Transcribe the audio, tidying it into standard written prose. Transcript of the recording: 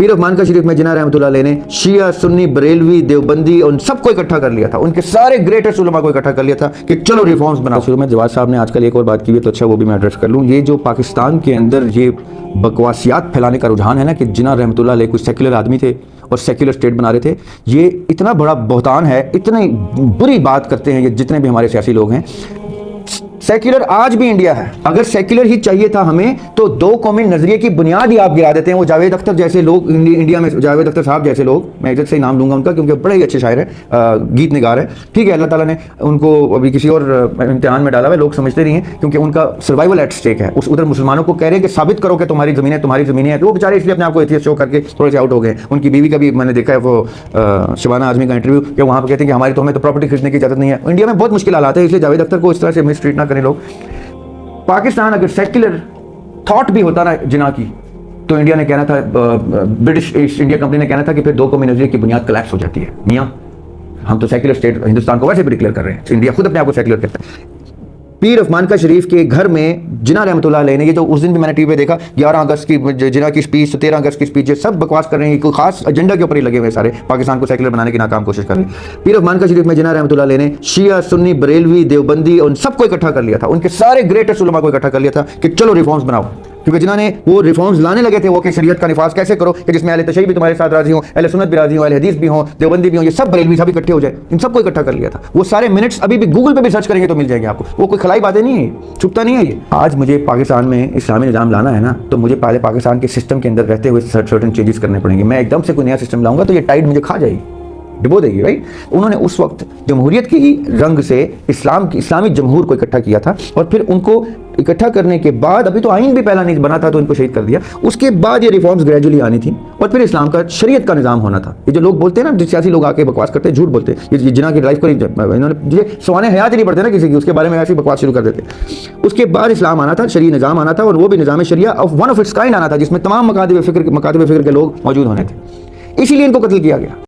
पीर अफमान का शरीफ में जिन्ना रहमतुल्लाह अलैह ने शिया सुन्नी बरेलवी देवबंदी उन सबको इकट्ठा कर लिया था, उनके सारे ग्रेटेस्ट उलमा को इकट्ठा कर लिया था कि चलो रिफॉर्म्स बनाओ। शुरू में जवाद साहब ने आजकल एक और बात की है, तो अच्छा वो भी मैं एड्रेस कर लूँ। ये जो पाकिस्तान के अंदर ये बकवासियात फैलाने का रुझान है ना कि जिन्ना रहमतुल्लाह अलैह कुछ सेक्युलर आदमी थे और सेक्युलर स्टेट बना रहे थे, ये इतना बड़ा बहतान है, इतनी बुरी बात करते हैं ये जितने भी हमारे सियासी लोग हैं। सेक्युलर आज भी इंडिया है, अगर सेक्युलर ही चाहिए था हमें तो दो कौमी नजरिए की बुनियाद ही आप गिरा देते हैं। वो जावेद अख्तर जैसे लोग इंडिया में, जावेद अख्तर साहब जैसे लोग, मैं इज्जत से ही नाम लूंगा उनका क्योंकि बड़े ही अच्छे शायर है, गीत निगार है, ठीक है। अल्लाह ताला ने उनको अभी किसी और इम्तिहान में डाला हुआ है, लोग समझते नहीं हैं क्योंकि उनका सर्वाइवल एट स्टेक है। उस उधर मुसलमानों को कह रहे हैं कि साबित करो कि तुम्हारी ज़मीनें है, तो वो बेचारे इसलिए अपने आप को एथियस्ट शो करके थोड़े से आउट हो गए। उनकी बीवी का भी मैंने देखा है वो शबाना आजमी का इंटरव्यू, कि वहाँ पर कहते हैं कि हमारी तो हमें तो प्रॉपर्टी खरीदने की इजाज़त नहीं है। इंडिया में बहुत मुश्किल हालात है, इसलिए जावेद अख्तर को इस तरह से मिसट्रीट ना करें लोग। पाकिस्तान अगर सेक्युलर थॉट भी होता ना जिना की, तो इंडिया ने कहना था, ब्रिटिश ईस्ट इंडिया कंपनी ने कहना था कि फिर दो कौमी नजरिए की बुनियाद कोलैप्स हो जाती है। मियां हम तो सेक्युलर स्टेट हिंदुस्तान को वैसे भी डिक्लेयर कर रहे हैं, इंडिया खुद अपने आप को सेक्युलर कहता है। पीर अफमान का शरीफ के घर में जिन्ना रहमतुल्लाह अलैह ने, ये तो उस दिन भी मैंने टीवी पे देखा, 11 अगस्त की जिन्ना की स्पीच, 13 अगस्त की स्पीच, सब बकवास कर रहे हैं, कोई खास एजेंडा के ऊपर ही लगे हुए सारे, पाकिस्तान को सेक्युलर बनाने की नाकाम कोशिश कर रहे हैं। पीर अफमान का शरीफ में जिन्ना रहमतुल्लाह अलैह ने शिया सुन्नी बरेलवी देवबंदी उन सबको इकट्ठा कर लिया था, उनके सारे ग्रेटेस्ट उलमा को इकट्ठा कर लिया था कि चलो रिफॉर्म्स बनाओ। क्योंकि जिन्होंने वो रिफॉर्म्स लाने लगे थे वो कि शरीयत का निफाज कैसे करो कि जिसमें अहले तशय्युअ भी तुम्हारे साथ राजी हो, अहले सुन्नत भी राजी हो, अहले हदीस भी हो, देवबंदी भी हो, ये सब बरेलवी सब इकट्ठे हो जाए, इन सबको इकट्ठा कर लिया था। वो सारे मिनट्स अभी भी गूगल पे भी सर्च करेंगे तो मिल जाएंगे आपको, वो कोई खलाई बातें नहीं है, छुपता नहीं है ये। आज मुझे पाकिस्तान में इस्लामी निज़ाम लाना है ना, तो मुझे पहले पाकिस्तान के सिस्टम के अंदर रहते हुए सर्टेन चेंजेस करने पड़ेंगे। मैं एकदम से कोई नया सिस्टम लाऊंगा तो ये टाइड मुझे खा जाएगी, डुबो देगी, राइट। उन्होंने उस वक्त जमहूरियत के ही रंग से इस्लामी जमहूर को इकट्ठा किया था, और फिर उनको इकट्ठा करने के बाद, अभी तो आइन भी पहला नहीं बना था तो इनको शहीद कर दिया, उसके बाद ये रिफॉर्म्स ग्रेजुअली आनी थी, और फिर इस्लाम का शरीयत का निज़ाम होना था। ये जो लोग बोलते हैं ना, सियासी लोग आके बकवास करते हैं, झूठ बोलते हैं, ये जिन्ना की लाइफ को इन्होंने ये सवाने हयात ही नहीं पढ़ते ना किसी की, उसके बारे में ऐसी बकवास शुरू कर देते। उसके बाद इस्लाम आना था, शरीय निज़ाम आना था, और वो भी निज़ाम शरिया of one of its kind आना था, जिसमें तमाम मकातिब फ़िक्र के लोग मौजूद होने थे। इसीलिए इनको कत्ल किया गया।